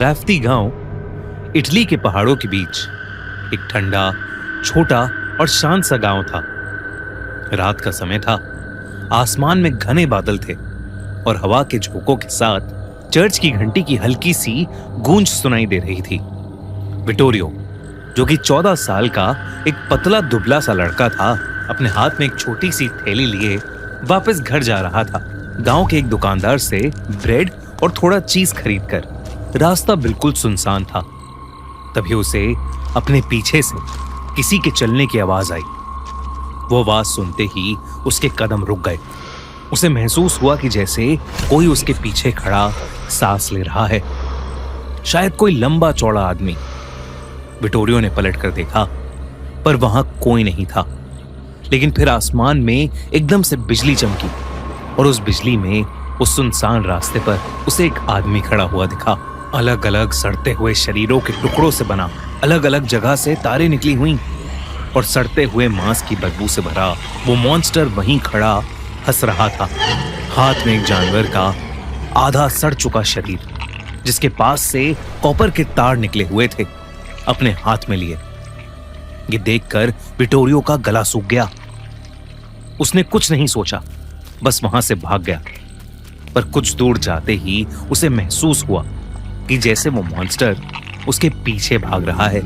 राफ्ती गांव इटली के पहाड़ों के बीच एक ठंडा, छोटा और शांत सा गांव था। रात का समय था, आसमान में घने बादल थे और हवा के झोंकों के साथ चर्च की घंटी की हल्की सी गूंज सुनाई दे रही थी। विटोरियो, जो कि 14 साल का एक पतला दुबला सा लड़का था, अपने हाथ में एक छोटी सी थैली लिए वापस घर जा रहा था। गांव के एक दुकानदार से ब्रेड और थोड़ा चीज खरीदकर रास्ता बिल्कुल सुनसान था। तभी उसे अपने पीछे से किसी के चलने की आवाज आई। वो आवाज सुनते ही उसके कदम रुक गए। उसे महसूस हुआ कि जैसे कोई उसके पीछे खड़ा सांस ले रहा है, शायद कोई लंबा चौड़ा आदमी। विटोरियो ने पलटकर देखा, पर वहां कोई नहीं था। लेकिन फिर आसमान में एकदम से बिजली चमकी और उस बिजली में, उस सुनसान रास्ते पर उसे एक आदमी खड़ा हुआ दिखा। अलग अलग सड़ते हुए शरीरों के टुकड़ों से बना, अलग अलग जगह से तारें निकली हुई और सड़ते हुए मांस की बदबू से भरा वो मॉन्स्टर वहीं खड़ा हंस रहा था। हाथ में एक जानवर का आधा सड़ चुका शरीर, जिसके पास से कॉपर के तार निकले हुए थे, अपने हाथ में लिए। ये देखकर विटोरियो का गला सूख गया। उसने कुछ नहीं सोचा, बस वहां से भाग गया। पर कुछ दूर जाते ही उसे महसूस हुआ कि जैसे वो मॉन्स्टर उसके पीछे भाग रहा है।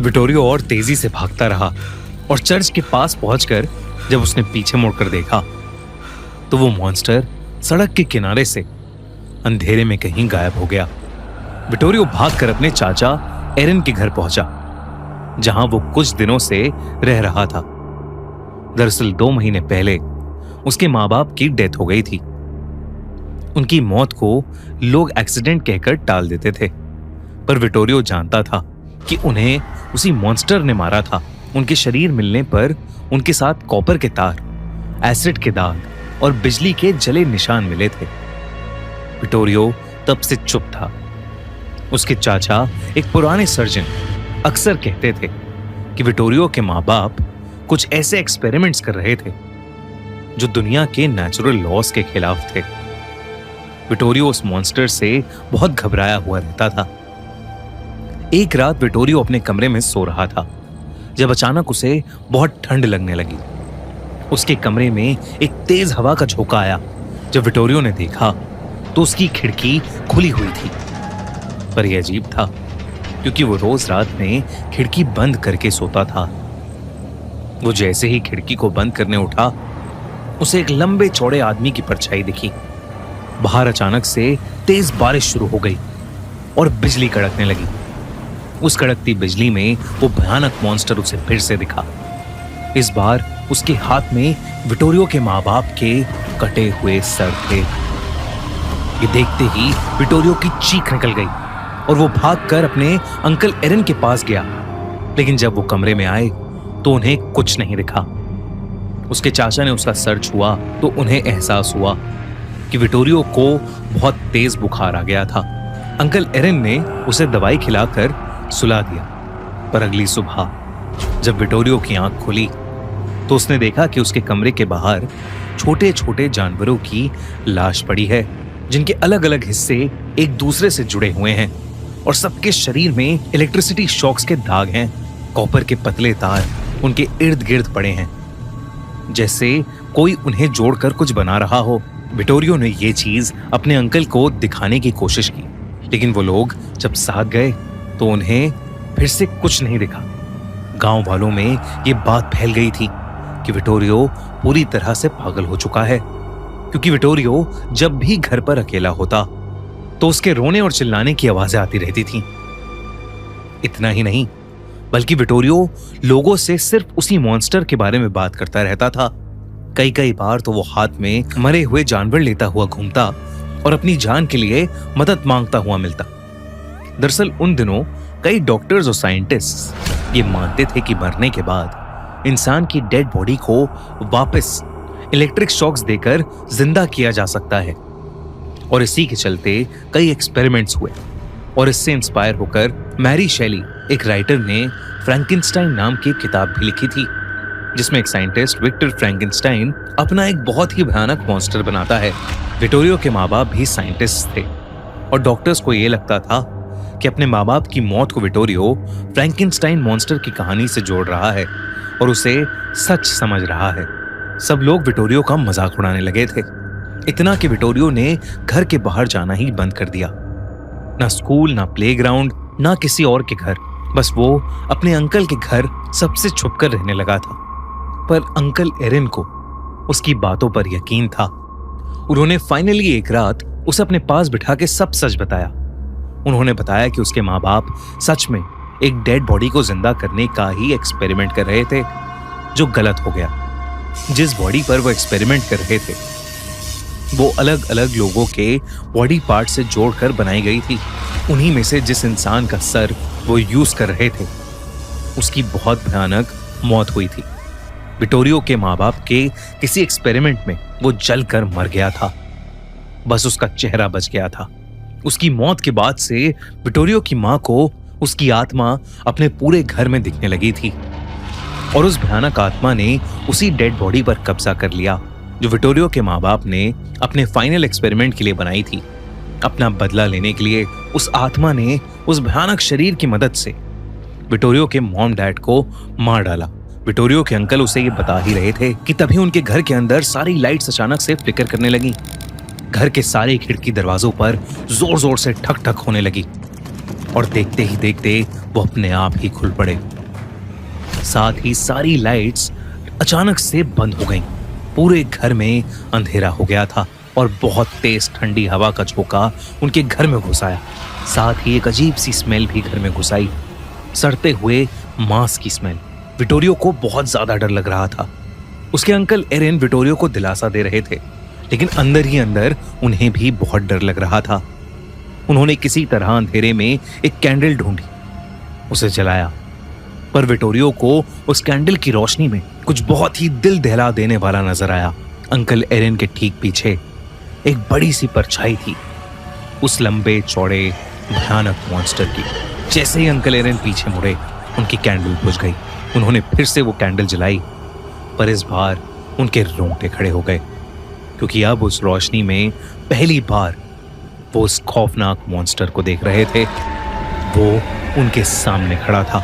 विटोरियो और तेजी से भागता रहा और चर्च के पास पहुंचकर जब उसने पीछे मुड़कर देखा तो वो मॉन्स्टर सड़क के किनारे से अंधेरे में कहीं गायब हो गया। विटोरियो भागकर अपने चाचा एरन के घर पहुंचा, जहां वो कुछ दिनों से रह रहा था। दरअसल 2 महीने पहले उसके माँ बाप की डेथ हो गई थी। उनकी मौत को लोग एक्सीडेंट कहकर टाल देते थे, पर विटोरियो जानता था कि उन्हें उसी मॉन्स्टर ने मारा था। उनके शरीर मिलने पर उनके साथ कॉपर के तार, एसिड के दाग और बिजली के जले निशान मिले थे। विटोरियो तब से चुप था। उसके चाचा, एक पुराने सर्जन, अक्सर कहते थे कि विटोरियो के माँ बाप कुछ ऐसे एक्सपेरिमेंट्स कर रहे थे जो दुनिया के नेचुरल लॉस के खिलाफ थे। विटोरियो उस मॉन्स्टर से बहुत घबराया हुआ रहता था। एक रात विटोरियो अपने कमरे में सो रहा था जब अचानक उसे बहुत ठंड लगने लगी। उसके कमरे में एक तेज हवा का झोंका आया। जब विटोरियो ने देखा तो उसकी खिड़की खुली हुई थी। पर यह अजीब था, क्योंकि वो रोज रात में खिड़की बंद करके सोता था। वो जैसे ही खिड़की को बंद करने उठा, उसे एक लंबे चौड़े आदमी की परछाई दिखी। बाहर अचानक से तेज बारिश शुरू हो गई और बिजली कड़कने लगी। उस कड़कती बिजली में वो भयानक मॉन्स्टर उसे फिर से दिखा। इस बार उसके हाथ में विटोरियो के माँ बाप के कटे हुए सर थे। ये देखते ही विटोरियो की चीख निकल गई और वो भागकर अपने अंकल एरन के पास गया। लेकिन जब वो कमरे में आए तो उन्हें कुछ नहीं दिखा। उसके चाचा ने उसका सर छुआ तो उन्हें एहसास हुआ कि विटोरियो को बहुत तेज बुखार आ गया था। अंकल एरन ने उसे दवाई खिलाकर सुला दिया। पर अगली सुबह जब विटोरियो की आंख खुली तो उसने देखा कि उसके कमरे के बाहर छोटे छोटे जानवरों की लाश पड़ी है, जिनके अलग अलग हिस्से एक दूसरे से जुड़े हुए हैं और सबके शरीर में इलेक्ट्रिसिटी शॉक्स के दाग हैं। कॉपर के पतले तार उनके इर्द गिर्द पड़े हैं, जैसे कोई उन्हें जोड़कर कुछ बना रहा हो। विटोरियो ने यह चीज अपने अंकल को दिखाने की कोशिश की, लेकिन वो लोग जब साथ गए तो उन्हें फिर से कुछ नहीं दिखा। गांव वालों में ये बात फैल गई थी कि विटोरियो पूरी तरह से पागल हो चुका है, क्योंकि विटोरियो जब भी घर पर अकेला होता तो उसके रोने और चिल्लाने की आवाजें आती रहती थीं। इतना ही नहीं, बल्कि विटोरियो लोगों से सिर्फ उसी मॉन्स्टर के बारे में बात करता रहता था। कई बार तो वो हाथ में मरे हुए जानवर लेता हुआ घूमता और अपनी जान के लिए मदद मांगता हुआ मिलता। दरअसल उन दिनों कई डॉक्टर्स और साइंटिस्ट्स ये मानते थे कि मरने के बाद इंसान की डेड बॉडी को वापस इलेक्ट्रिक शॉक्स देकर जिंदा किया जा सकता है। और इसी के चलते कई एक्सपेरिमेंट्स हुए और इससे इंस्पायर होकर मैरी शेली, एक राइटर, ने फ्रैंकेनस्टाइन नाम की किताब भी लिखी थी, जिसमें एक साइंटिस्ट विक्टर फ्रैंकेनस्टाइन अपना एक बहुत ही भयानक मॉन्स्टर बनाता है। विटोरियो के माँ बाप भी साइंटिस्ट थे और डॉक्टर्स को यह लगता था कि अपने माँ बाप की मौत को विटोरियो फ्रैंकेनस्टाइन मॉन्स्टर की कहानी से जोड़ रहा है और उसे सच समझ रहा है। सब लोग विटोरियो का मजाक उड़ाने लगे थे, इतना कि विटोरियो ने घर के बाहर जाना ही बंद कर दिया। ना स्कूल, ना प्लेग्राउंड, ना किसी और के घर, बस वो अपने अंकल के घर सबसे छुपकर रहने लगा था। पर अंकल एरिन को उसकी बातों पर यकीन था। उन्होंने फाइनली एक रात उसे अपने पास बिठा के सब सच बताया। उन्होंने बताया कि उसके माँ बाप सच में एक डेड बॉडी को जिंदा करने का ही एक्सपेरिमेंट कर रहे थे, जो गलत हो गया। जिस बॉडी पर वो एक्सपेरिमेंट कर रहे थे वो अलग अलग लोगों के बॉडी पार्ट से जोड़कर बनाई गई थी। उन्हीं में से जिस इंसान का सर वो यूज कर रहे थे उसकी बहुत भयानक मौत हुई थी। विटोरियो के माँ बाप के किसी एक्सपेरिमेंट में वो जलकर मर गया था, बस उसका चेहरा बच गया था। उसकी मौत के बाद से विटोरियो की माँ को उसकी आत्मा अपने पूरे घर में दिखने लगी थी और उस भयानक आत्मा ने उसी डेड बॉडी पर कब्जा कर लिया जो विटोरियो के माँ बाप ने अपने फाइनल एक्सपेरिमेंट के लिए बनाई थी। अपना बदला लेने के लिए उस आत्मा ने उस भयानक शरीर की मदद से विटोरियो के मॉम डैड को मार डाला। विटोरियो के अंकल उसे ये बता ही रहे थे कि तभी उनके घर के अंदर सारी लाइट्स अचानक से फ्लिकर करने लगी। घर के सारे खिड़की दरवाजों पर जोर जोर से ठक ठक होने लगी और देखते ही देखते वो अपने आप ही खुल पड़े। साथ ही सारी लाइट्स अचानक से बंद हो गईं। पूरे घर में अंधेरा हो गया था और बहुत तेज ठंडी हवा का झोंका उनके घर में घुस आया। साथ ही एक अजीब सी स्मेल भी घर में घुस आई, सड़ते हुए मांस की स्मेल। विटोरियो को बहुत ज्यादा डर लग रहा था। उसके अंकल एरिन विटोरियो को दिलासा दे रहे थे, लेकिन अंदर ही अंदर उन्हें भी बहुत डर लग रहा था। उन्होंने किसी तरह अंधेरे में एक कैंडल ढूंढी, उसे जलाया, पर विटोरियो को उस कैंडल की रोशनी में कुछ बहुत ही दिल दहला देने वाला नजर आया। अंकल एरिन के ठीक पीछे एक बड़ी सी परछाई थी, उस लंबे चौड़े भयानक मॉन्स्टर की। जैसे ही अंकल एरिन पीछे मुड़े उनकी कैंडल बुझ गई। उन्होंने फिर से वो कैंडल जलाई, पर इस बार उनके रोंगटे खड़े हो गए, क्योंकि अब उस रोशनी में पहली बार वो उस खौफनाक मॉन्स्टर को देख रहे थे। वो उनके सामने खड़ा था,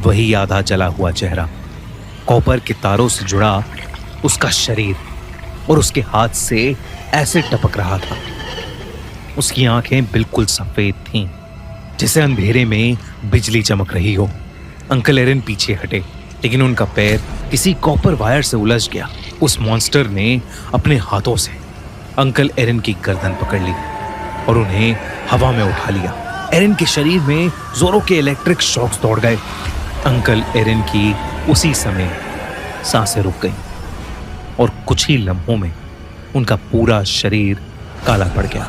वही आधा जला हुआ चेहरा, कॉपर के तारों से जुड़ा उसका शरीर और उसके हाथ से ऐसे टपक रहा था। उसकी आंखें बिल्कुल सफेद थीं, जैसे अंधेरे में बिजली चमक रही हो। अंकल एरिन पीछे हटे, लेकिन उनका पैर किसी कॉपर वायर से उलझ गया। उस मॉन्स्टर ने अपने हाथों से अंकल एरिन की गर्दन पकड़ ली और उन्हें हवा में उठा लिया। एरिन के शरीर में जोरों के इलेक्ट्रिक शॉक्स दौड़ गए। अंकल एरिन की उसी समय सांसें रुक गईं और कुछ ही लम्हों में उनका पूरा शरीर काला पड़ गया।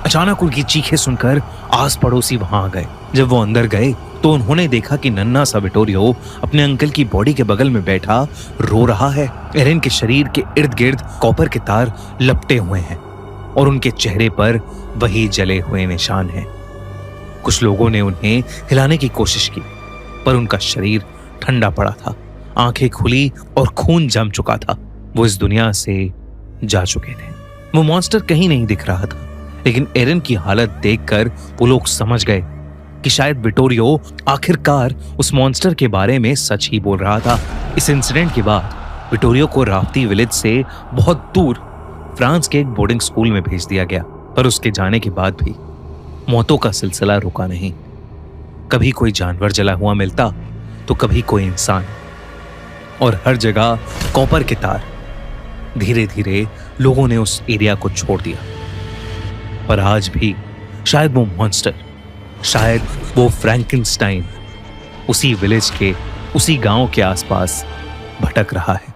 अचानक उनकी चीखें सुनकर आस पड़ोसी वहां आ गए। जब वो अंदर गए तो उन्होंने देखा कि नन्हा सा विटोरियो अपने अंकल की बॉडी के बगल में बैठा रो रहा है। एरिन के शरीर के इर्द गिर्द कॉपर के तार लपटे हुए हैं और उनके चेहरे पर वही जले हुए निशान हैं। कुछ लोगों ने उन्हें हिलाने की कोशिश की, पर उनका शरीर ठंडा पड़ा था, आंखें खुली और खून जम चुका था। वो इस दुनिया से जा चुके थे। वो मॉन्स्टर कहीं नहीं दिख रहा था, लेकिन एरिन की हालत देखकर वो लोग समझ गए कि शायद विटोरियो आखिरकार उस मॉन्स्टर के बारे में सच ही बोल रहा था। इस इंसिडेंट के बाद विटोरियो को राफ्ती विलेज से बहुत दूर फ्रांस के एक बोर्डिंग स्कूल में भेज दिया गया, पर उसके जाने के बाद भी मौतों का सिलसिला रुका नहीं। कभी कोई जानवर जला हुआ मिलता तो कभी कोई इंसान, और हर जगह कॉपर के तार। धीरे धीरे लोगों ने उस एरिया को छोड़ दिया, पर आज भी शायद वो मॉन्स्टर, शायद वो फ्रैंकेनस्टाइन उसी विलेज के, उसी गांव के आसपास भटक रहा है।